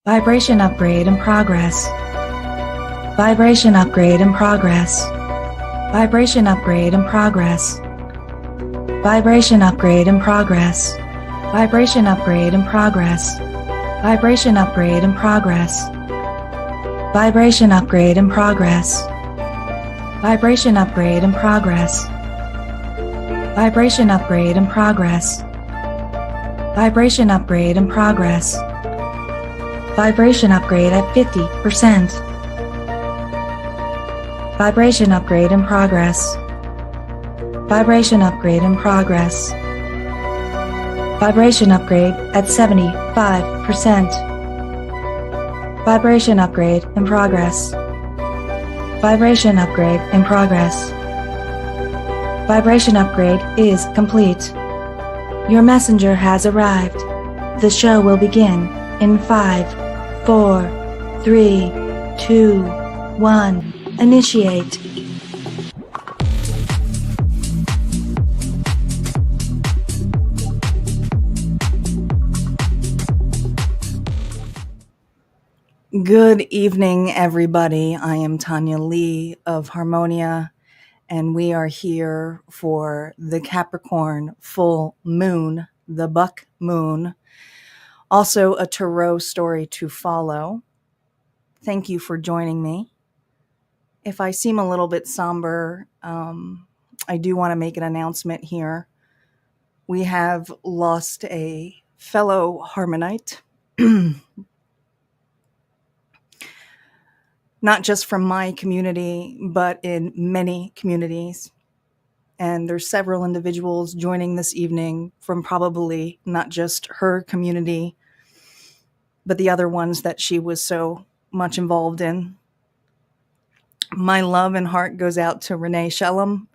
Vibration upgrade in progress. Vibration upgrade in progress. Vibration upgrade in progress. Vibration upgrade in progress. Vibration upgrade in progress. Vibration upgrade in progress. Vibration upgrade in progress. Vibration upgrade in progress. Vibration upgrade in progress. Vibration upgrade in progress. Vibration upgrade at 50%. Vibration upgrade in progress. Vibration upgrade in progress. Vibration upgrade at 75%. Vibration upgrade in progress. Vibration upgrade in progress. Vibration upgrade is complete. Your messenger has arrived. The show will begin in 5, 4, 3, 2, 1. Initiate. Good evening, everybody. I am Tanya Lee of Harmonia, and we are here for the Capricorn Full Moon, the Buck Moon. Also, a tarot story to follow. Thank you for joining me. If I seem a little bit somber, I do want to make an announcement here. We have lost a fellow Harmonite, not just from my community, but in many communities. And there's several individuals joining this evening from probably not just her community, but the other ones that she was so much involved in. My love and heart goes out to Renee Shellum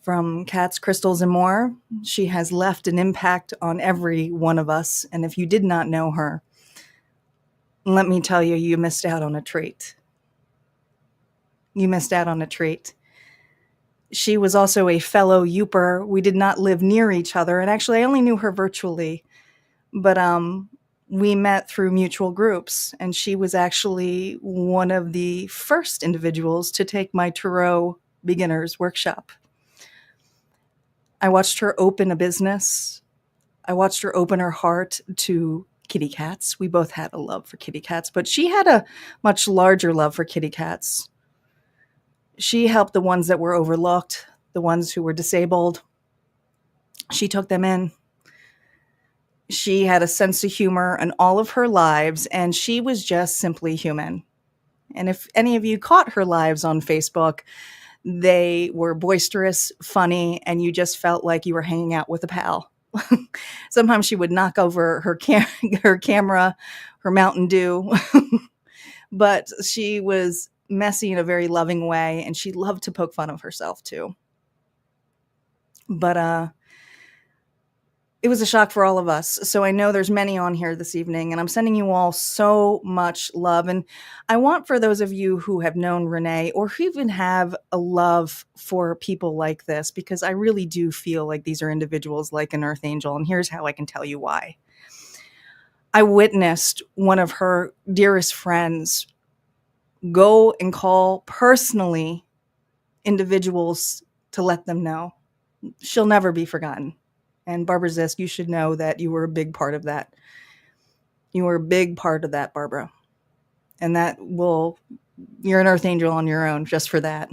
from Cats, Crystals, and More. She has left an impact on every one of us. And if you did not know her, let me tell you, you missed out on a treat. You missed out on a treat. She was also a fellow Youper. We did not live near each other. And actually, I only knew her virtually. But we met through mutual groups. And she was actually one of the first individuals to take my Tarot Beginners Workshop. I watched her open a business. I watched her open her heart to kitty cats. We both had a love for kitty cats, but she had a much larger love for kitty cats. She helped the ones that were overlooked, the ones who were disabled. She took them in. She had a sense of humor in all of her lives, and she was just simply human. And if any of you caught her lives on Facebook, they were boisterous, funny, and you just felt like you were hanging out with a pal. Sometimes she would knock over her camera, her Mountain Dew, but she was messy in a very loving way, and she loved to poke fun of herself too. But it was a shock for all of us. So I know there's many on here this evening, and I'm sending you all so much love. And I want for those of you who have known Renee or who even have a love for people like this, because I really do feel like these are individuals like an earth angel. And here's how I can tell you why. I witnessed one of her dearest friends go and call personally individuals to let them know. She'll never be forgotten. And Barbara Zisk, you should know that you were a big part of that. You were a big part of that, Barbara. And you're an earth angel on your own just for that.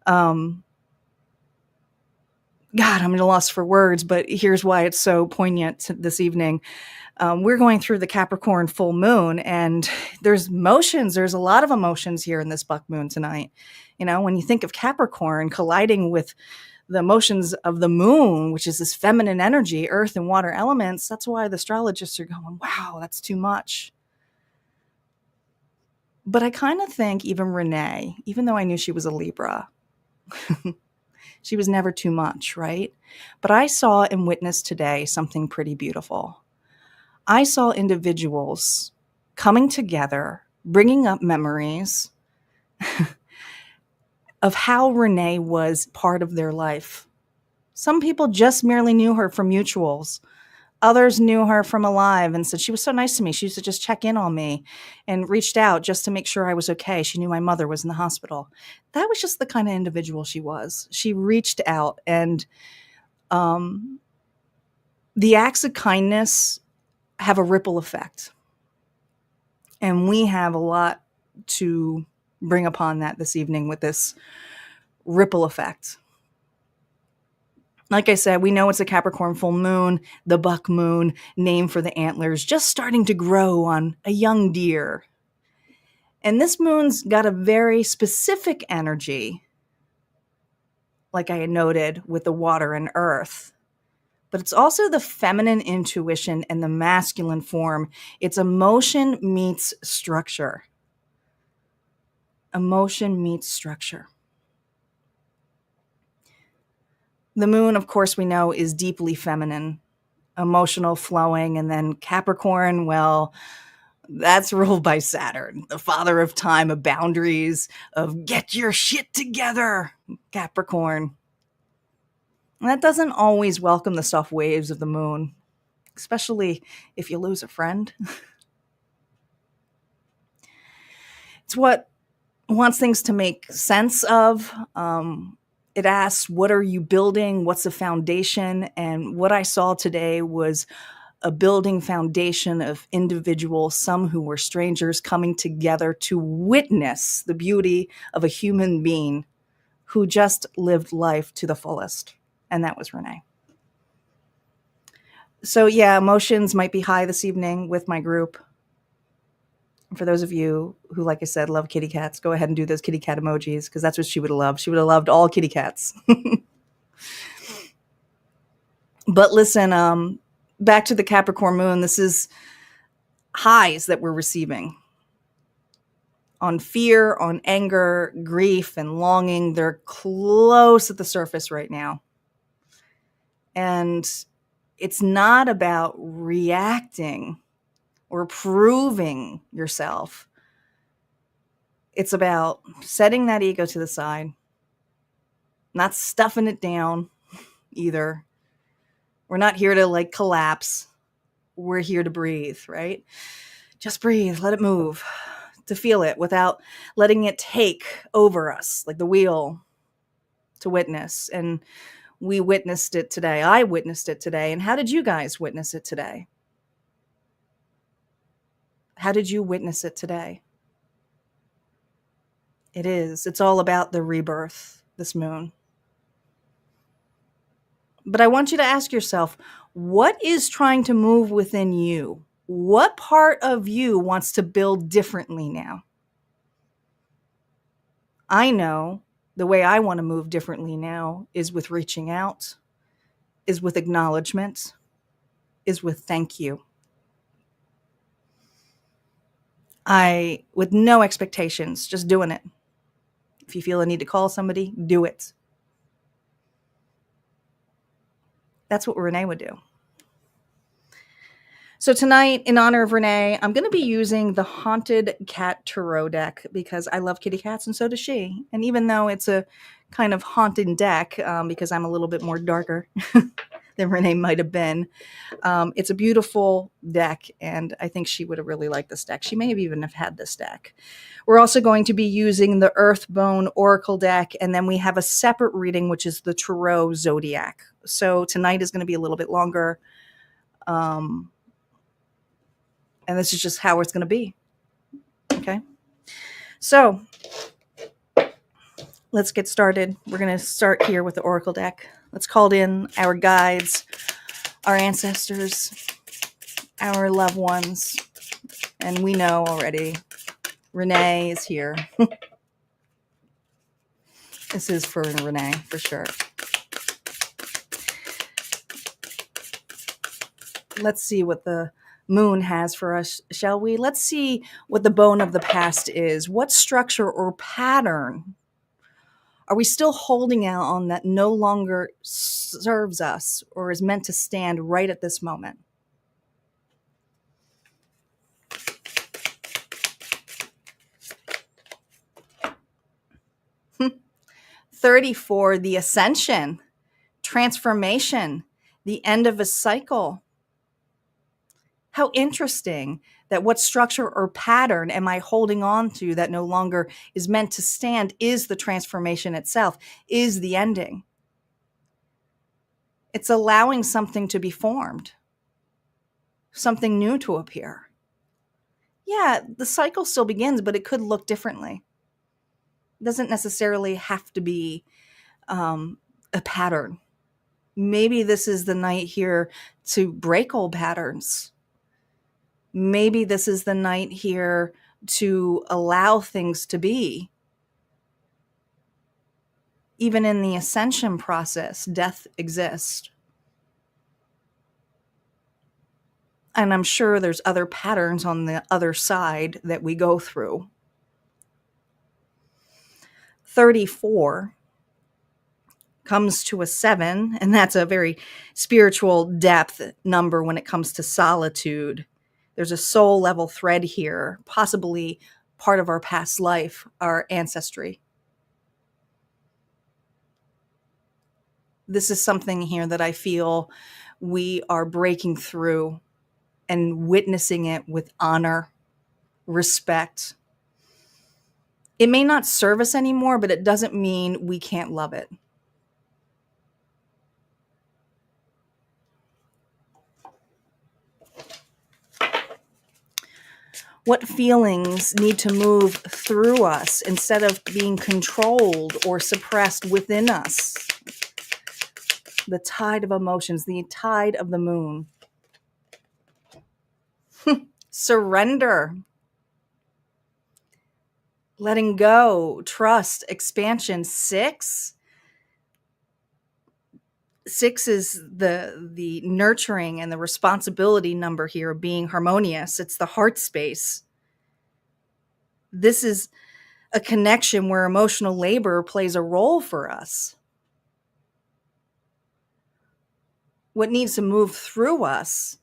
God, I'm at a loss for words, but here's why it's so poignant this evening. We're going through the Capricorn full moon, and there's emotions. There's a lot of emotions here in this buck moon tonight. You know, when you think of Capricorn colliding with the emotions of the moon, which is this feminine energy, earth and water elements, that's why the astrologists are going, wow, that's too much. But I kind of think even Renee, even though I knew she was a Libra, she was never too much, right? But I saw and witnessed today something pretty beautiful. I saw individuals coming together, bringing up memories of how Renee was part of their life. Some people just merely knew her from mutuals. Others knew her from alive and said she was so nice to me. She used to just check in on me and reached out just to make sure I was okay. She knew my mother was in the hospital. That was just the kind of individual she was. She reached out, and um, the acts of kindness have a ripple effect. And we have a lot to bring upon that this evening with this ripple effect. Like I said, we know it's a Capricorn full moon, the buck moon, named for the antlers, just starting to grow on a young deer. And this moon's got a very specific energy, like I had noted with the water and earth. But it's also the feminine intuition and the masculine form. It's emotion meets structure. Emotion meets structure. The moon, of course, we know is deeply feminine, emotional, flowing, and then Capricorn, well, that's ruled by Saturn, the father of time, of boundaries, of get your shit together, Capricorn. And that doesn't always welcome the soft waves of the moon, especially if you lose a friend. It's what wants things to make sense of. It asks, what are you building? What's the foundation? And what I saw today was a building foundation of individuals, some who were strangers, coming together to witness the beauty of a human being who just lived life to the fullest. And that was Renee. So yeah, emotions might be high this evening with my group. For those of you who, like I said, love kitty cats, go ahead and do those kitty cat emojis, because that's what she would have loved. She would have loved all kitty cats. But listen, back to the Capricorn moon, this is highs that we're receiving on fear, on anger, grief, and longing. They're close at the surface right now. And it's not about reacting or proving yourself. It's about setting that ego to the side, not stuffing it down either. We're not here to like collapse. We're here to breathe, right? Just breathe, let it move, to feel it without letting it take over us, like the wheel, to witness. And we witnessed it today. I witnessed it today. And how did you guys witness it today? How did you witness it today? It's all about the rebirth, this moon. But I want you to ask yourself, what is trying to move within you? What part of you wants to build differently now? I know the way I want to move differently now is with reaching out, is with acknowledgement, is with thank you. With no expectations, just doing it. If you feel a need to call somebody, do it. That's what Renee would do. So tonight, in honor of Renee, I'm going to be using the Haunted Cat Tarot deck because I love kitty cats and so does she. And even though it's a kind of haunted deck, because I'm a little bit more darker than Renee might have been, it's a beautiful deck, and I think she would have really liked this deck. She may have even have had this deck. We're also going to be using the Earthbone Oracle deck, and then we have a separate reading, which is the Tarot Zodiac. So tonight is going to be a little bit longer. And this is just how it's going to be. Okay. So let's get started. We're going to start here with the Oracle deck. Let's call in our guides, our ancestors, our loved ones. And we know already, Renee is here. This is for Renee, for sure. Let's see what the moon has for us, shall we? Let's see what the bone of the past is. What structure or pattern are we still holding out on that no longer serves us or is meant to stand right at this moment? Hmm. 34, the ascension, transformation, the end of a cycle. How interesting that what structure or pattern am I holding on to that no longer is meant to stand is the transformation itself, is the ending. It's allowing something to be formed, something new to appear. Yeah, the cycle still begins, but it could look differently. It doesn't necessarily have to be a pattern. Maybe this is the night here to break old patterns. Maybe this is the night here to allow things to be. Even in the ascension process, death exists. And I'm sure there's other patterns on the other side that we go through. 34 comes to a 7, and that's a very spiritual depth number when it comes to solitude. There's a soul level thread here, possibly part of our past life, our ancestry. This is something here that I feel we are breaking through and witnessing it with honor, respect. It may not serve us anymore, but it doesn't mean we can't love it. What feelings need to move through us instead of being controlled or suppressed within us? The tide of emotions, the tide of the moon. Surrender. Letting go, trust, expansion. 6 is the nurturing and the responsibility number here of being harmonious. It's the heart space. This is a connection where emotional labor plays a role for us. What needs to move through us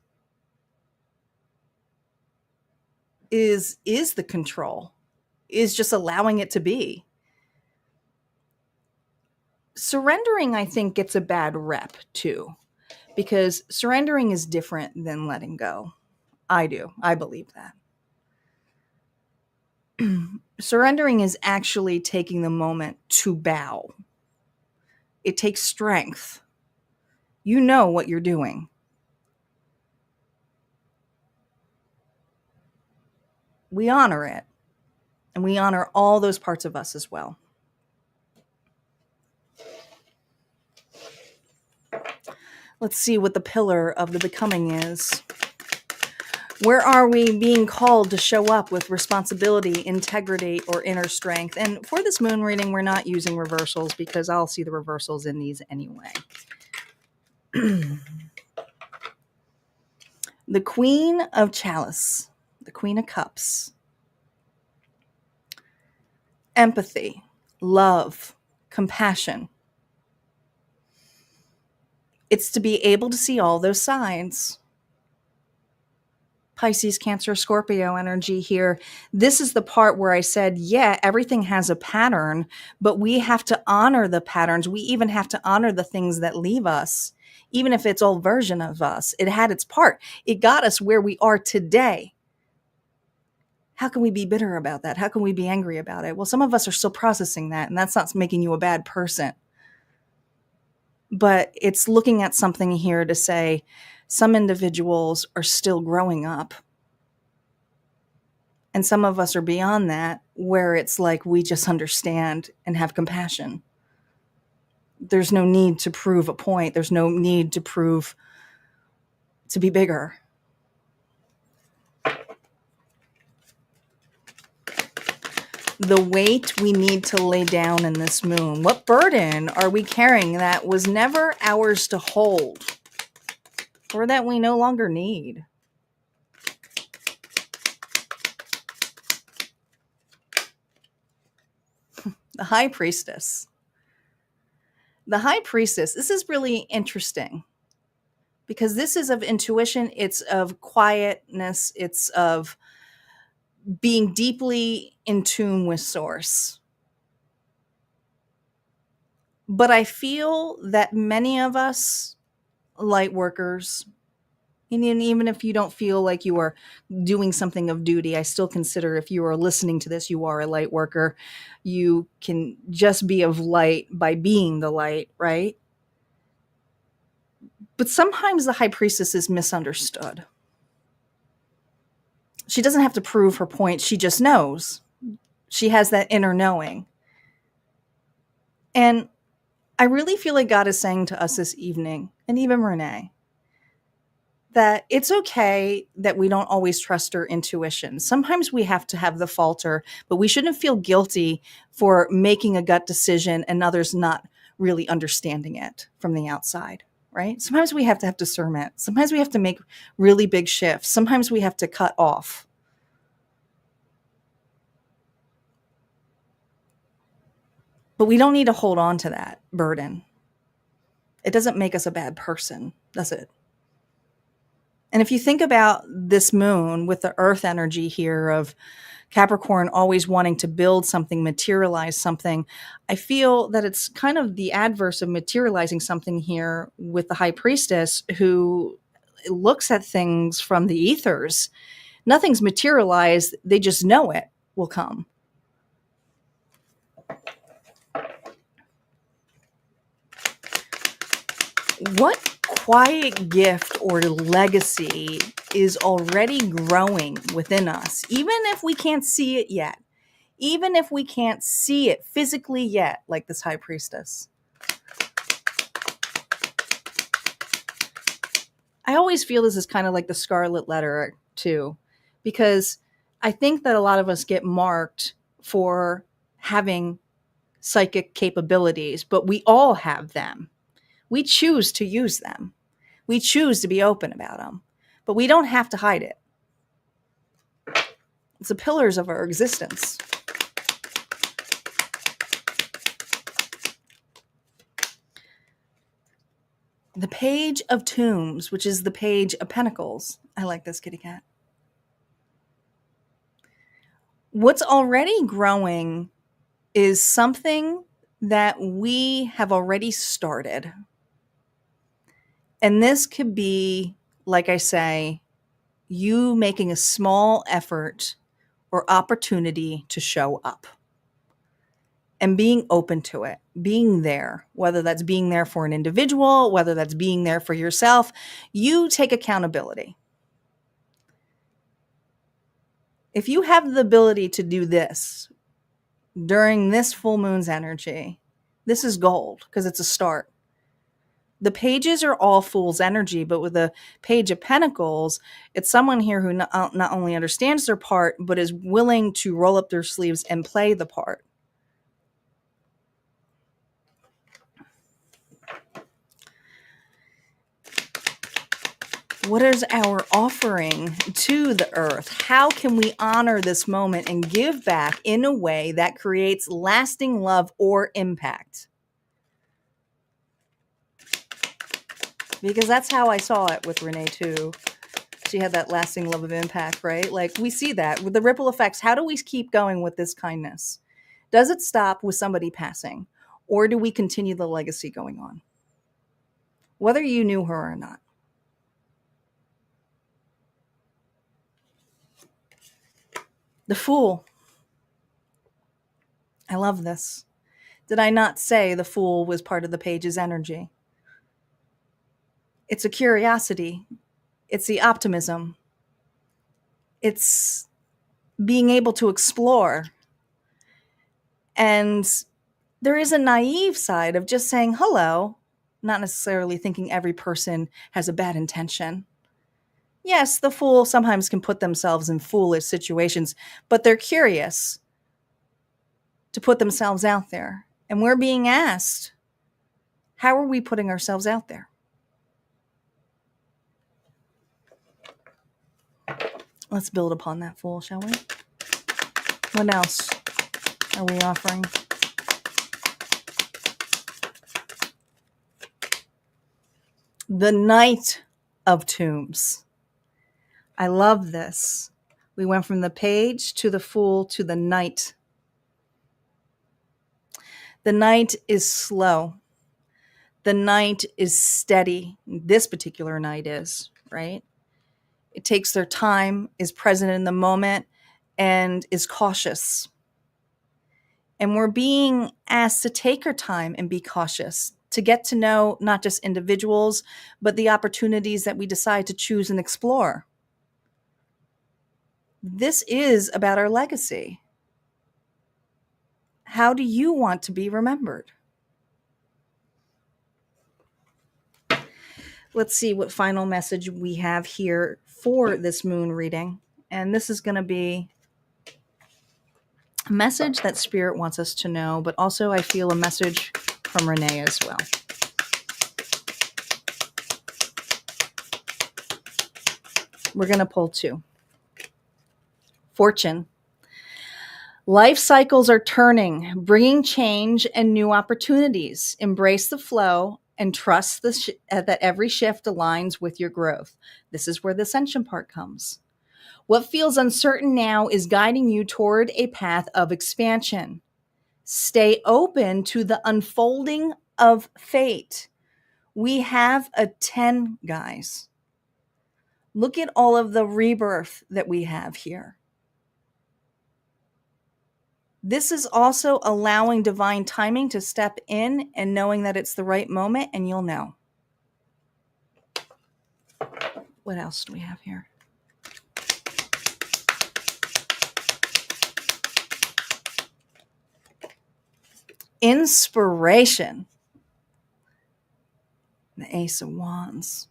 is the control, is just allowing it to be. Surrendering, I think, gets a bad rep too, because surrendering is different than letting go. I believe that. Surrendering is actually taking the moment to bow. It takes strength. You know what you're doing. We honor it, and we honor all those parts of us as well. Let's see what the pillar of the becoming is. Where are we being called to show up with responsibility, integrity, or inner strength? And for this moon reading, we're not using reversals because I'll see the reversals in these anyway. The Queen of Chalice, the Queen of Cups. Empathy, love, compassion. It's to be able to see all those sides. Pisces, Cancer, Scorpio energy here. This is the part where I said, yeah, everything has a pattern, but we have to honor the patterns. We even have to honor the things that leave us, even if it's old version of us. It had its part. It got us where we are today. How can we be bitter about that? How can we be angry about it? Well, some of us are still processing that, and that's not making you a bad person. But it's looking at something here to say some individuals are still growing up. And some of us are beyond that, where it's like we just understand and have compassion. There's no need to prove a point. There's no need to prove to be bigger. The weight we need to lay down in this moon. What burden are we carrying that was never ours to hold, or that we no longer need? The High Priestess. The High Priestess, this is really interesting because this is of intuition, it's of quietness, it's of being deeply in tune with Source. But I feel that many of us, light workers, And even if you don't feel like you are doing something of duty, I still consider if you are listening to this, you are a light worker. You can just be of light by being the light, right? But sometimes the high priestess is misunderstood. She doesn't have to prove her point. She just knows. She has that inner knowing. And I really feel like God is saying to us this evening, and even Renee, that it's okay that we don't always trust our intuition. Sometimes we have to have the falter, but we shouldn't feel guilty for making a gut decision and others not really understanding it from the outside, right? Sometimes we have to have discernment. Sometimes we have to make really big shifts. Sometimes we have to cut off. But we don't need to hold on to that burden. It doesn't make us a bad person, does it? And if you think about this moon with the earth energy here of Capricorn always wanting to build something, materialize something, I feel that it's kind of the adverse of materializing something here with the high priestess who looks at things from the ethers. Nothing's materialized, they just know it will come. What quiet gift or legacy is already growing within us, even if we can't see it yet, even if we can't see it physically yet, like this high priestess? I always feel this is kind of like the scarlet letter too, because I think that a lot of us get marked for having psychic capabilities, but we all have them. We choose to use them. We choose to be open about them, but we don't have to hide it. It's the pillars of our existence. The Page of Tombs, which is the Page of Pentacles. I like this, kitty cat. What's already growing is something that we have already started. And this could be, like I say, you making a small effort or opportunity to show up and being open to it, being there, whether that's being there for an individual, whether that's being there for yourself. You take accountability. If you have the ability to do this during this full moon's energy, this is gold because it's a start. The pages are all fool's energy, but with the Page of Pentacles, it's someone here who not only understands their part, but is willing to roll up their sleeves and play the part. What is our offering to the earth? How can we honor this moment and give back in a way that creates lasting love or impact? Because that's how I saw it with Renee too. She had that lasting love of impact, right? Like we see that with the ripple effects. How do we keep going with this kindness? Does it stop with somebody passing? Or do we continue the legacy going on? Whether you knew her or not. The Fool. I love this. Did I not say the Fool was part of the Page's energy? It's a curiosity. It's the optimism. It's being able to explore. And there is a naive side of just saying hello, not necessarily thinking every person has a bad intention. Yes, the fool sometimes can put themselves in foolish situations, but they're curious to put themselves out there. And we're being asked, how are we putting ourselves out there? Let's build upon that, Fool, shall we? What else are we offering? The Knight of Tombs. I love this. We went from the Page to the Fool to the Knight. The Knight is slow. The Knight is steady. This particular Knight is, right? It takes their time, is present in the moment, and is cautious. And we're being asked to take our time and be cautious, to get to know not just individuals, but the opportunities that we decide to choose and explore. This is about our legacy. How do you want to be remembered? Let's see what final message we have here for this moon reading. And this is going to be a message that Spirit wants us to know, but also I feel a message from Renee as well. We're going to pull two. Fortune. Life cycles are turning, bringing change and new opportunities. Embrace the flow and trust that every shift aligns with your growth. This is where the ascension part comes. What feels uncertain now is guiding you toward a path of expansion. Stay open to the unfolding of fate. We have a 10, guys. Look at all of the rebirth that we have here. This is also allowing divine timing to step in and knowing that it's the right moment, and you'll know. What else do we have here? Inspiration. The Ace of Wands.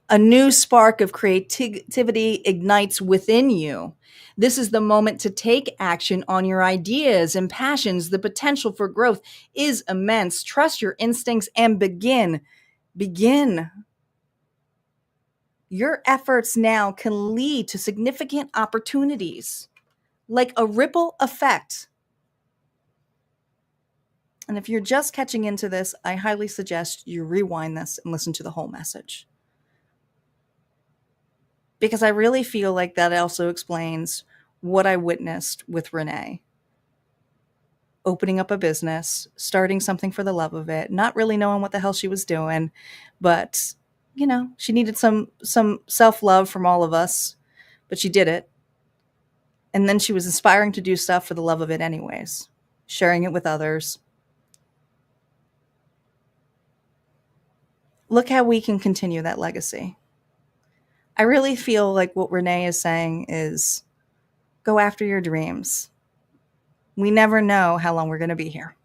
A new spark of creativity ignites within you. This is the moment to take action on your ideas and passions. The potential for growth is immense. Trust your instincts and begin. Begin. Your efforts now can lead to significant opportunities, like a ripple effect. And if you're just catching into this, I highly suggest you rewind this and listen to the whole message. Because I really feel like that also explains what I witnessed with Renee. Opening up a business, starting something for the love of it, not really knowing what the hell she was doing, but, you know, she needed some self-love from all of us, but she did it. And then she was inspiring to do stuff for the love of it anyways, sharing it with others. Look how we can continue that legacy. I really feel like what Renee is saying is go after your dreams. We never know how long we're going to be here.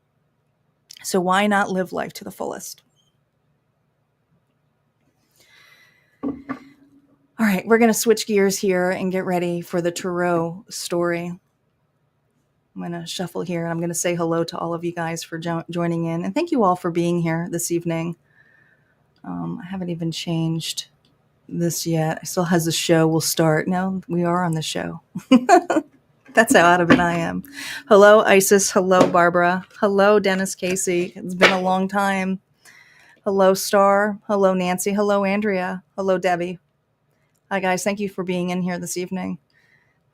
So why not live life to the fullest? All right, we're going to switch gears here and get ready for the tarot story. I'm going to shuffle here and I'm going to say hello to all of you guys for joining in. And thank you all for being here this evening. I haven't even changed this yet. I still has the show will start. No, we are on the show. That's how out of it I am. Hello, Isis. Hello, Barbara. Hello, Dennis Casey. It's been a long time. Hello, Star. Hello, Nancy. Hello, Andrea. Hello, Debbie. Hi, guys. Thank you for being in here this evening.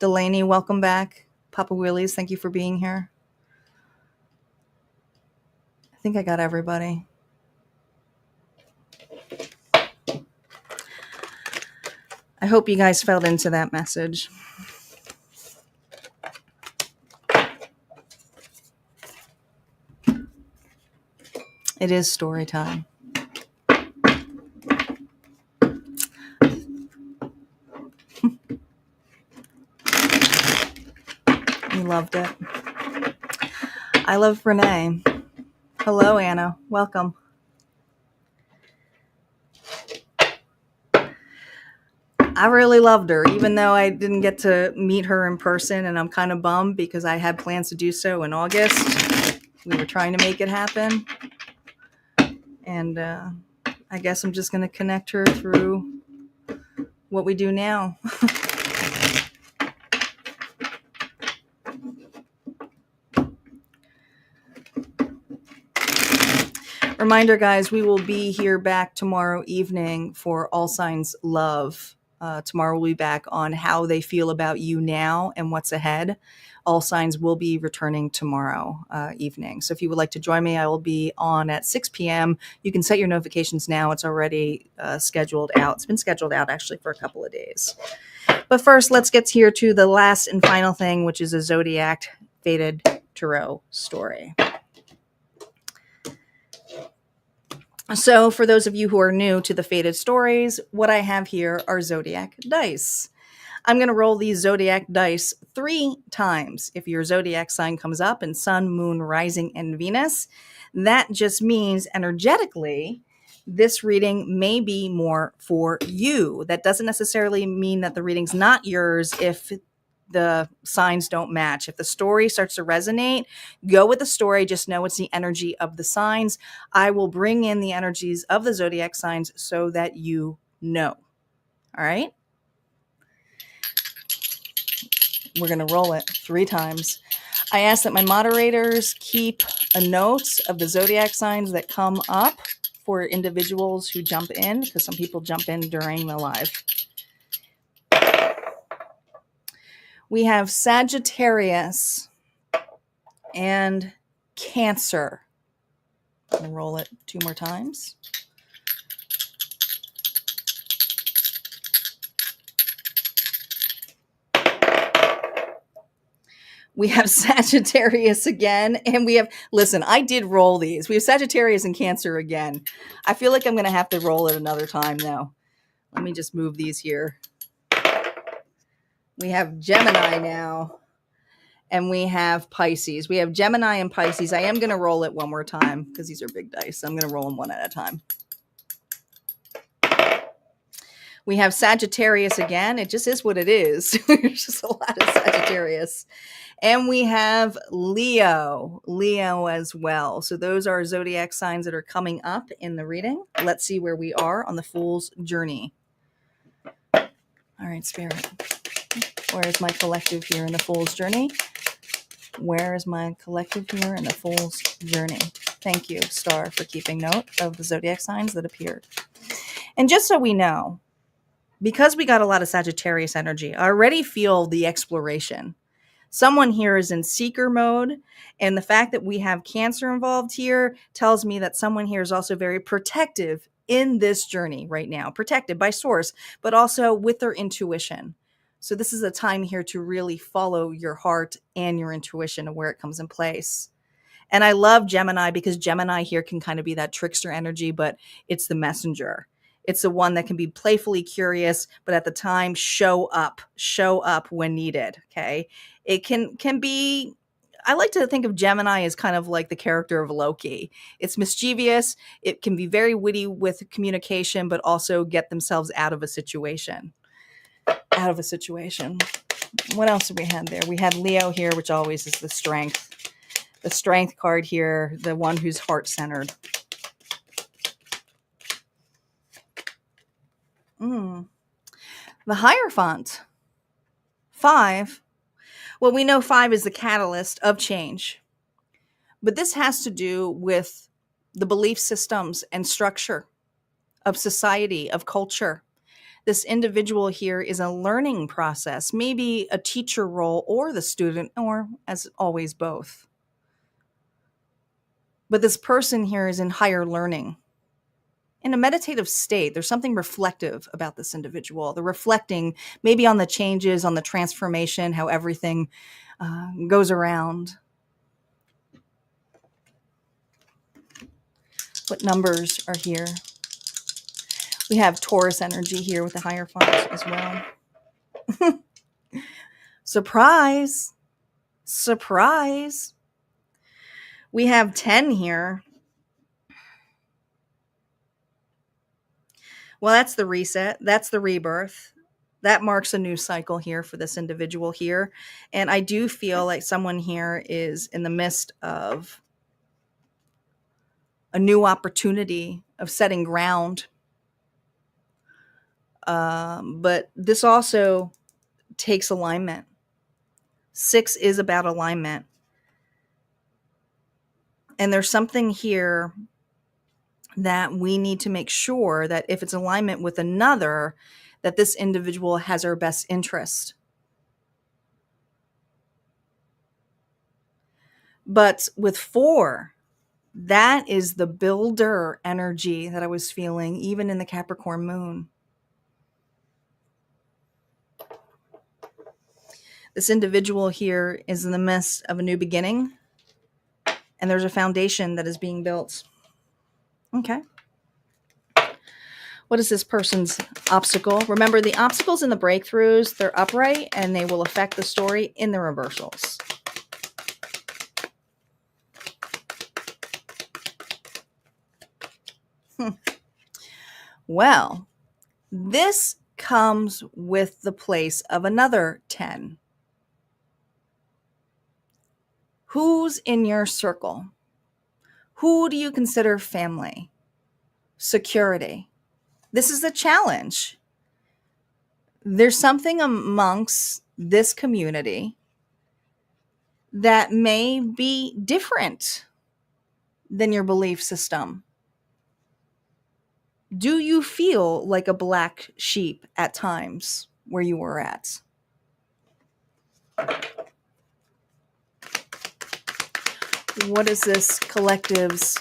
Delaney, welcome back. Papa Willies, thank you for being here. I think I got everybody. I hope you guys fell into that message. It is story time. You loved it. I love Renee. Hello, Anna. Welcome. I really loved her, even though I didn't get to meet her in person, and I'm kind of bummed because I had plans to do so in August. We were trying to make it happen. And I guess I'm just going to connect her through what we do now. Reminder, guys, we will be here back tomorrow evening for All Signs Love. Tomorrow we'll be back on how they feel about you now and what's ahead. All signs will be returning tomorrow evening. So if you would like to join me, I will be on at 6 p.m. You can set your notifications now. It's already scheduled out. It's been scheduled out actually for a couple of days. But first, let's get here to the last and final thing, which is a Zodiac Fated Tarot story. So for those of you who are new to the Fated stories, what I have here are Zodiac dice. I'm going to roll these Zodiac dice 3 times. If your Zodiac sign comes up in Sun, Moon, Rising, and Venus, that just means energetically, this reading may be more for you. That doesn't necessarily mean that the reading's not yours if the signs don't match. If the story starts to resonate, go with the story. Just know it's the energy of the signs. I will bring in the energies of the Zodiac signs so that you know. All right? We're going to roll it 3 times. I ask that my moderators keep a note of the Zodiac signs that come up for individuals who jump in, because some people jump in during the live. We have Sagittarius and Cancer. I'm going to roll it 2 more times. We have Sagittarius again, and we have, listen, I did roll these. We have Sagittarius and Cancer again. I feel like I'm going to have to roll it another time though. Let me just move these here. We have Gemini now, and we have Pisces. We have Gemini and Pisces. I am going to roll it one more time because these are big dice. I'm going to roll them one at a time. We have Sagittarius again. It just is what it is. There's just a lot of Sagittarius. And we have Leo as well. So those are Zodiac signs that are coming up in the reading. Let's see where we are on the Fool's Journey. All right, Spirit. Where is my collective here in the Fool's Journey? Where is my collective here in the Fool's Journey? Thank you, Star, for keeping note of the Zodiac signs that appeared. And just so we know, because we got a lot of Sagittarius energy, I already feel the exploration. Someone here is in seeker mode, and the fact that we have Cancer involved here tells me that someone here is also very protective in this journey right now, protected by source, but also with their intuition. So this is a time here to really follow your heart and your intuition and where it comes in place. And I love Gemini because Gemini here can kind of be that trickster energy, but it's the messenger. It's the one that can be playfully curious, but at the time show up when needed. Okay. It can be, I like to think of Gemini as kind of like the character of Loki. It's mischievous. It can be very witty with communication, but also get themselves out of a situation. What else did we have there? We had Leo here, which always is the strength. The strength card here, the one who's heart-centered. The Hierophant. 5. Well, we know 5 is the catalyst of change. But this has to do with the belief systems and structure of society, of culture. This individual here is a learning process, maybe a teacher role or the student, or as always, both. But this person here is in higher learning. In a meditative state, there's something reflective about this individual. They're reflecting maybe on the changes, on the transformation, how everything goes around. What numbers are here? We have Taurus energy here with the Hierophant as well. Surprise. Surprise. We have 10 here. Well, that's the reset. That's the rebirth. That marks a new cycle here for this individual here. And I do feel like someone here is in the midst of a new opportunity of setting ground. But this also takes alignment. 6 is about alignment. And there's something here that we need to make sure that if it's alignment with another, that this individual has our best interest. But with 4, that is the builder energy that I was feeling, even in the Capricorn moon. This individual here is in the midst of a new beginning, and there's a foundation that is being built. Okay. What is this person's obstacle? Remember, the obstacles and the breakthroughs, they're upright, and they will affect the story in the reversals. Well, this comes with the place of another 10. Who's in your circle? Who do you consider family? Security. This is a challenge. There's something amongst this community that may be different than your belief system. Do you feel like a black sheep at times where you were at? What is this collective's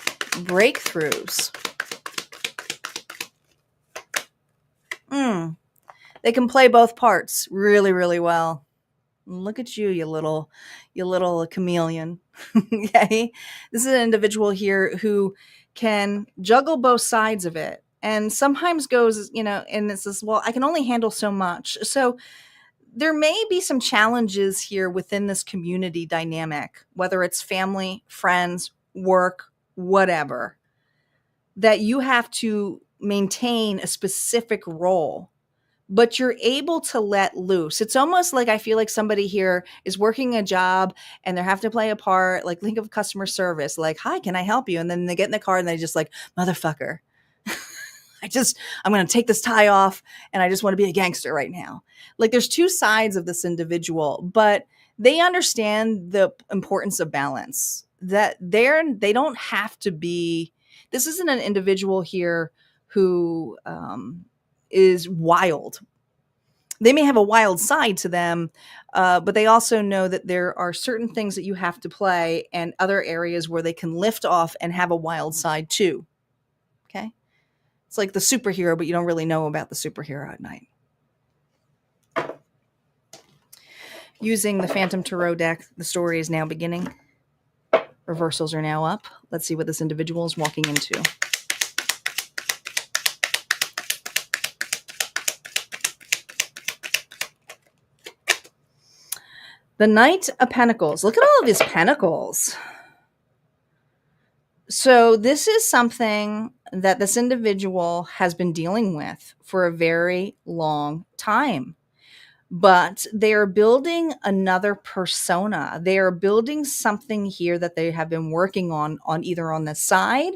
breakthroughs? They can play both parts really, really well. Look at you, you little chameleon. Okay. This is an individual here who can juggle both sides of it. And sometimes goes, and it says, well, I can only handle so much. So there may be some challenges here within this community dynamic, whether it's family, friends, work, whatever, that you have to maintain a specific role, but you're able to let loose. It's almost like I feel like somebody here is working a job and they're having to play a part, like think of customer service, like, hi, can I help you? And then they get in the car and they just like, motherfucker, I'm going to take this tie off and I just want to be a gangster right now. Like there's two sides of this individual, but they understand the importance of balance, that they don't have to be, this isn't an individual here who is wild. They may have a wild side to them, but they also know that there are certain things that you have to play and other areas where they can lift off and have a wild side too. Okay. It's like the superhero, but you don't really know about the superhero at night. Using the Phantom Tarot deck, the story is now beginning. Reversals are now up. Let's see what this individual is walking into. The Knight of Pentacles. Look at all of his pentacles. So this is something that this individual has been dealing with for a very long time. But they are building another persona. They are building something here that they have been working on either on the side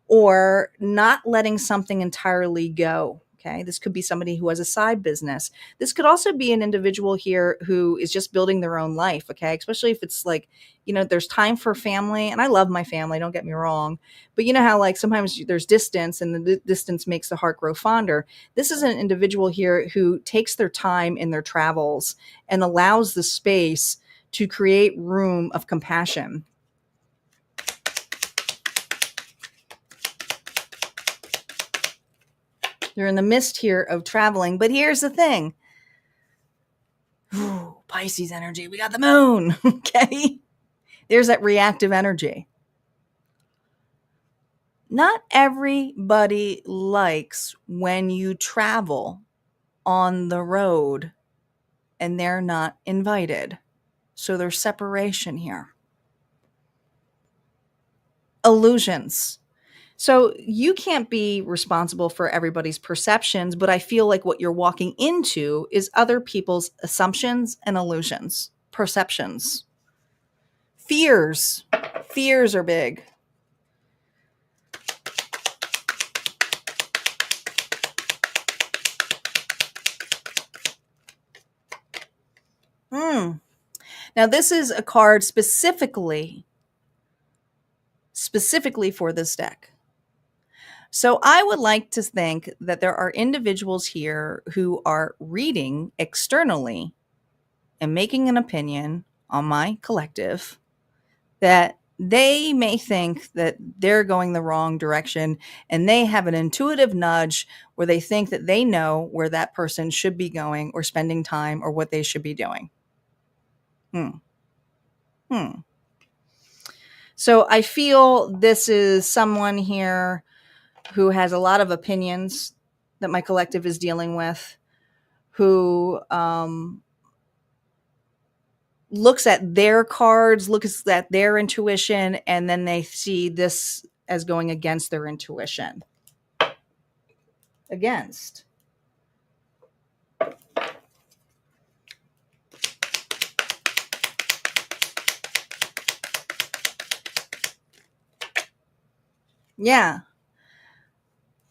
or not letting something entirely go. Okay, this could be somebody who has a side business. This could also be an individual here who is just building their own life. Okay, especially if it's like, there's time for family. And I love my family, don't get me wrong. But you know how like sometimes there's distance and the distance makes the heart grow fonder. This is an individual here who takes their time in their travels and allows the space to create room of compassion. They're in the midst here of traveling. But here's the thing. Ooh, Pisces energy. We got the moon. Okay. There's that reactive energy. Not everybody likes when you travel on the road and they're not invited. So there's separation here. Illusions. So you can't be responsible for everybody's perceptions, but I feel like what you're walking into is other people's assumptions and illusions, perceptions. Fears. Fears are big. Now this is a card specifically for this deck. So I would like to think that there are individuals here who are reading externally and making an opinion on my collective that they may think that they're going the wrong direction, and they have an intuitive nudge where they think that they know where that person should be going or spending time or what they should be doing. Hmm. Hmm. So I feel this is someone here who has a lot of opinions that my collective is dealing with, who looks at their cards, looks at their intuition, and then they see this as going against their intuition. Against. Yeah.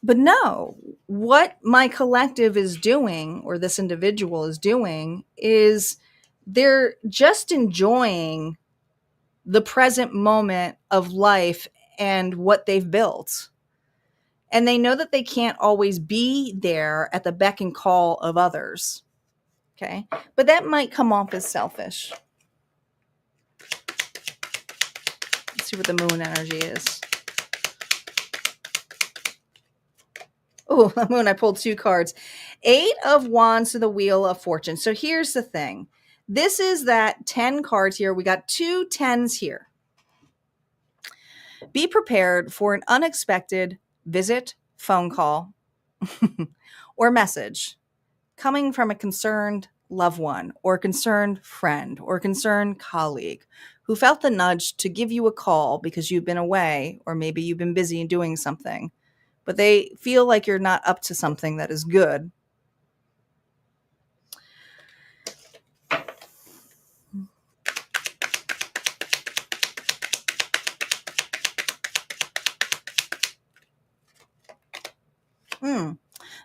But no, what my collective is doing, or this individual is doing, is they're just enjoying the present moment of life and what they've built. And they know that they can't always be there at the beck and call of others. Okay. But that might come off as selfish. Let's see what the moon energy is. Oh, the moon, I pulled 2 cards. 8 of Wands to the Wheel of Fortune. So here's the thing. This is that 10 cards here. We got 2 10s here. Be prepared for an unexpected visit, phone call, or message coming from a concerned loved one or concerned friend or concerned colleague who felt the nudge to give you a call because you've been away, or maybe you've been busy doing something, but they feel like you're not up to something that is good.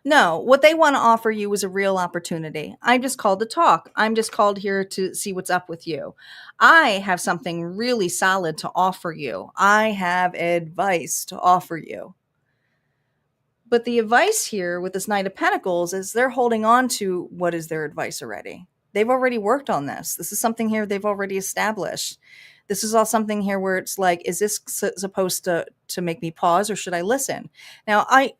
No, what they want to offer you is a real opportunity. I'm just called to talk. I'm just called here to see what's up with you. I have something really solid to offer you. I have advice to offer you. But the advice here with this Knight of Pentacles is they're holding on to what is their advice already. They've already worked on this. This is something here they've already established. This is all something here where it's like, is this supposed to make me pause, or should I listen? Now, I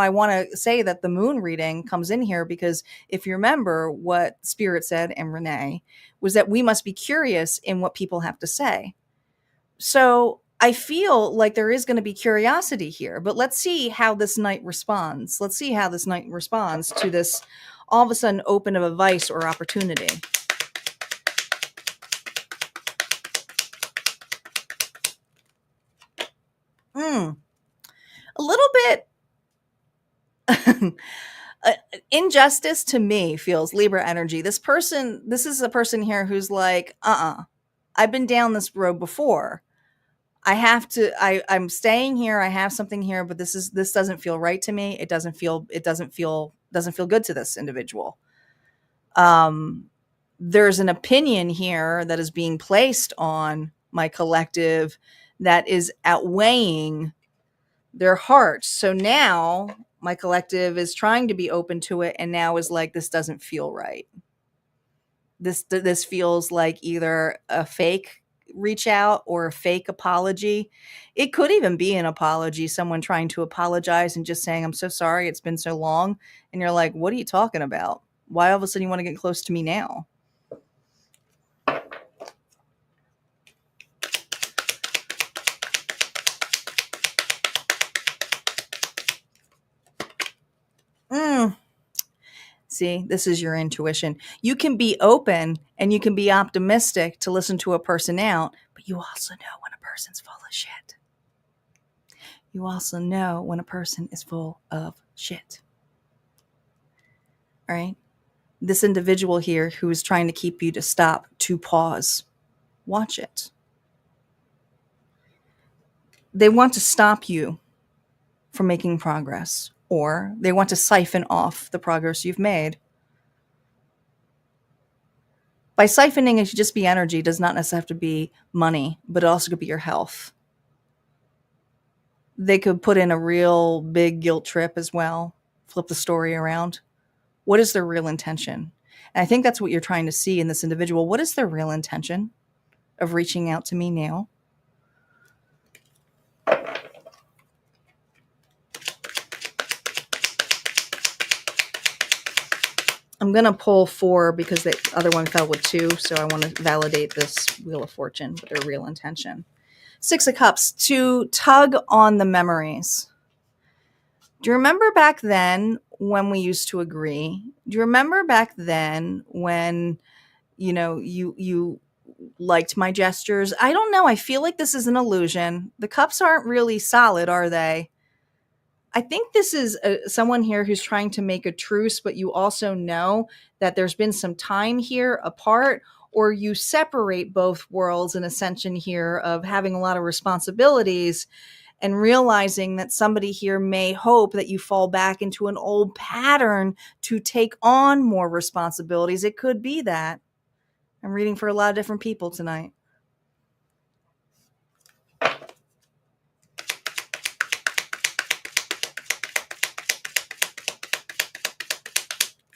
want to say that the moon reading comes in here because if you remember what Spirit said, and Renee, was that we must be curious in what people have to say. So I feel like there is going to be curiosity here, but let's see how this Knight responds. Let's see how this Knight responds to this all of a sudden open of advice or opportunity. A little bit injustice to me feels Libra energy. This is a person here who's like, I've been down this road before. I'm staying here. I have something here, but this doesn't feel right to me. It doesn't feel good to this individual. There's an opinion here that is being placed on my collective that is outweighing their heart. So now my collective is trying to be open to it, and now is like, this doesn't feel right. This feels like either a fake reach out or a fake apology. It could even be an apology, someone trying to apologize and just saying, I'm so sorry, it's been so long. And you're like, what are you talking about? Why all of a sudden you want to get close to me now? See, this is your intuition. You can be open and you can be optimistic to listen to a person out, but you also know when a person's full of shit. You also know when a person is full of shit. All right? This individual here who is trying to keep you to stop, to pause, watch it. They want to stop you from making progress, or they want to siphon off the progress you've made. By siphoning, it should just be energy. It does not necessarily have to be money, but it also could be your health. They could put in a real big guilt trip as well. Flip the story around. What is their real intention? And I think that's what you're trying to see in this individual. What is their real intention of reaching out to me now? I'm going to pull 4 because the other one fell with 2. So I want to validate this Wheel of Fortune with their real intention. 6 of Cups, to tug on the memories. Do you remember back then when we used to agree? Do you remember back then when, you liked my gestures? I don't know. I feel like this is an illusion. The cups aren't really solid, are they? I think this is someone here who's trying to make a truce, but you also know that there's been some time here apart, or you separate both worlds, an ascension here of having a lot of responsibilities and realizing that somebody here may hope that you fall back into an old pattern to take on more responsibilities. It could be that. I'm reading for a lot of different people tonight.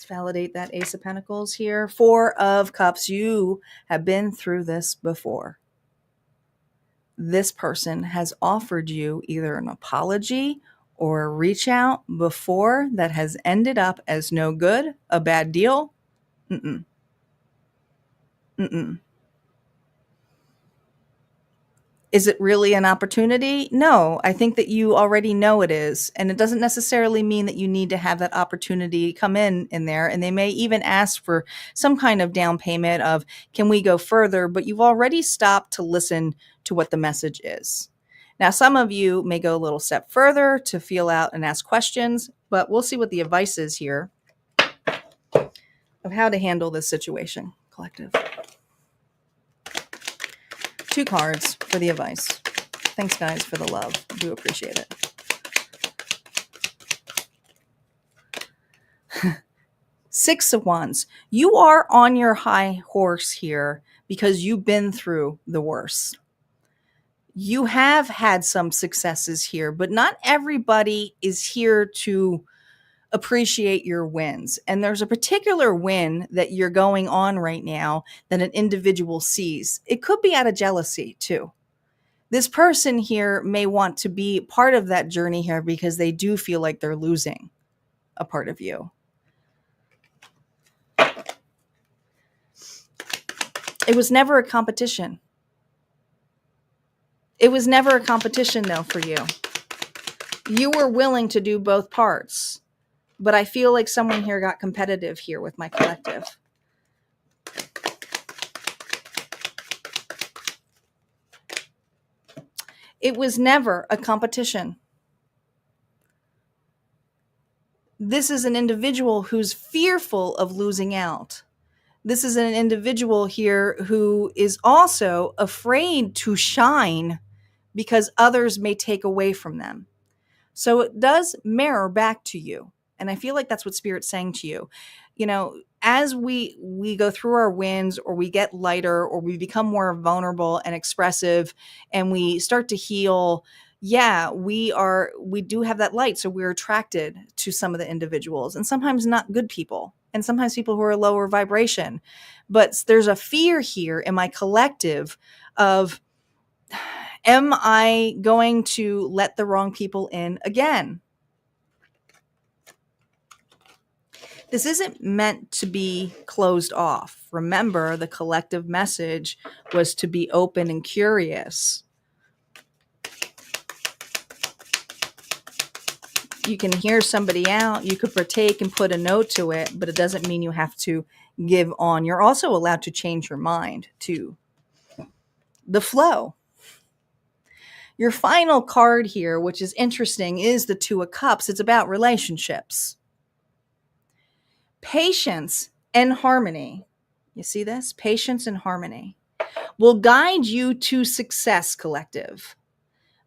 Validate that Ace of Pentacles here. 4 of Cups. You have been through this before. This person has offered you either an apology or a reach out before that has ended up as no good, a bad deal. Mm-mm. Mm-mm. Is it really an opportunity? No, I think that you already know it is. And it doesn't necessarily mean that you need to have that opportunity come in there. And they may even ask for some kind of down payment of, can we go further? But you've already stopped to listen to what the message is. Now, some of you may go a little step further to feel out and ask questions, but we'll see what the advice is here of how to handle this situation, collective. 2 cards for the advice. Thanks, guys, for the love. I do appreciate it. 6 of Wands. You are on your high horse here because you've been through the worst. You have had some successes here, but not everybody is here to appreciate your wins. And there's a particular win that you're going on right now that an individual sees. It could be out of jealousy too. This person here may want to be part of that journey here because they do feel like they're losing a part of you. It was never a competition. It was never a competition though for you. You were willing to do both parts. But I feel like someone here got competitive here with my collective. It was never a competition. This is an individual who's fearful of losing out. This is an individual here who is also afraid to shine because others may take away from them. So it does mirror back to you. And I feel like that's what Spirit's saying to you. As we go through our wins, or we get lighter, or we become more vulnerable and expressive, and we start to heal, we do have that light. So we're attracted to some of the individuals, and sometimes not good people, and sometimes people who are lower vibration. But there's a fear here in my collective of, am I going to let the wrong people in again? This isn't meant to be closed off. Remember, the collective message was to be open and curious. You can hear somebody out. You could partake and put a note to it, but it doesn't mean you have to give on. You're also allowed to change your mind to the flow. Your final card here, which is interesting, is the 2 of Cups. It's about relationships. Patience and harmony. You see this? Patience and harmony will guide you to success, collective.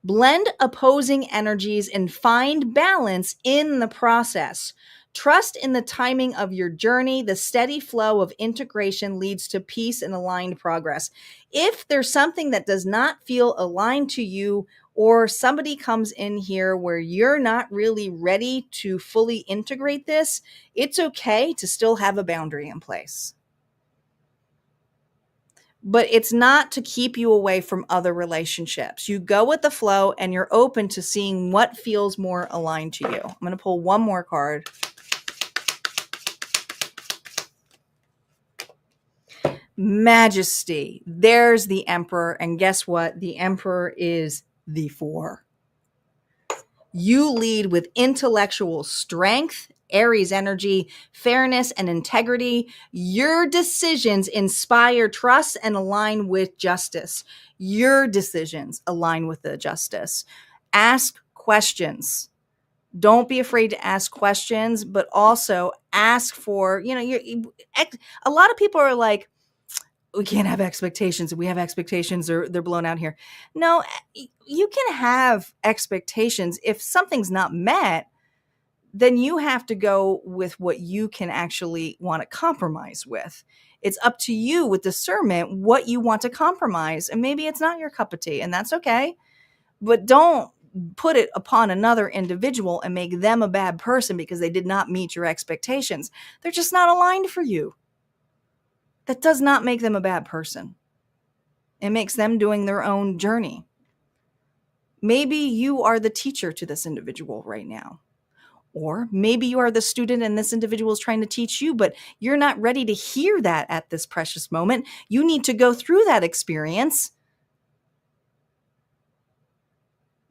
Blend opposing energies and find balance in the process. Trust in the timing of your journey. The steady flow of integration leads to peace and aligned progress. If there's something that does not feel aligned to you, or somebody comes in here where you're not really ready to fully integrate this, it's okay to still have a boundary in place. But it's not to keep you away from other relationships. You go with the flow and you're open to seeing what feels more aligned to you. I'm going to pull one more card. Majesty. There's the Emperor. And guess what? The Emperor is the 4. You lead with intellectual strength, Aries energy, fairness, and integrity. Your decisions inspire trust and align with justice. Your decisions align with the justice. Ask questions. Don't be afraid to ask questions, but also ask for, a lot of people are like, we can't have expectations. If we have expectations, they're blown out here. No, you can have expectations. If something's not met, then you have to go with what you can actually want to compromise with. It's up to you with discernment what you want to compromise. And maybe it's not your cup of tea, and that's okay. But don't put it upon another individual and make them a bad person because they did not meet your expectations. They're just not aligned for you. That does not make them a bad person. It makes them doing their own journey. Maybe you are the teacher to this individual right now. Or maybe you are the student and this individual is trying to teach you, but you're not ready to hear that at this precious moment. You need to go through that experience.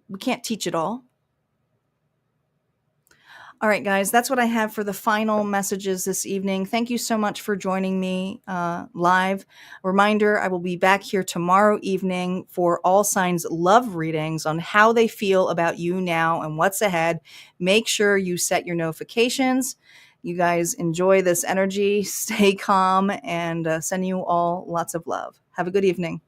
We can't teach it all. All right, guys, that's what I have for the final messages this evening. Thank you so much for joining me live. Reminder, I will be back here tomorrow evening for all signs love readings on how they feel about you now and what's ahead. Make sure you set your notifications. You guys enjoy this energy, stay calm, and send you all lots of love. Have a good evening.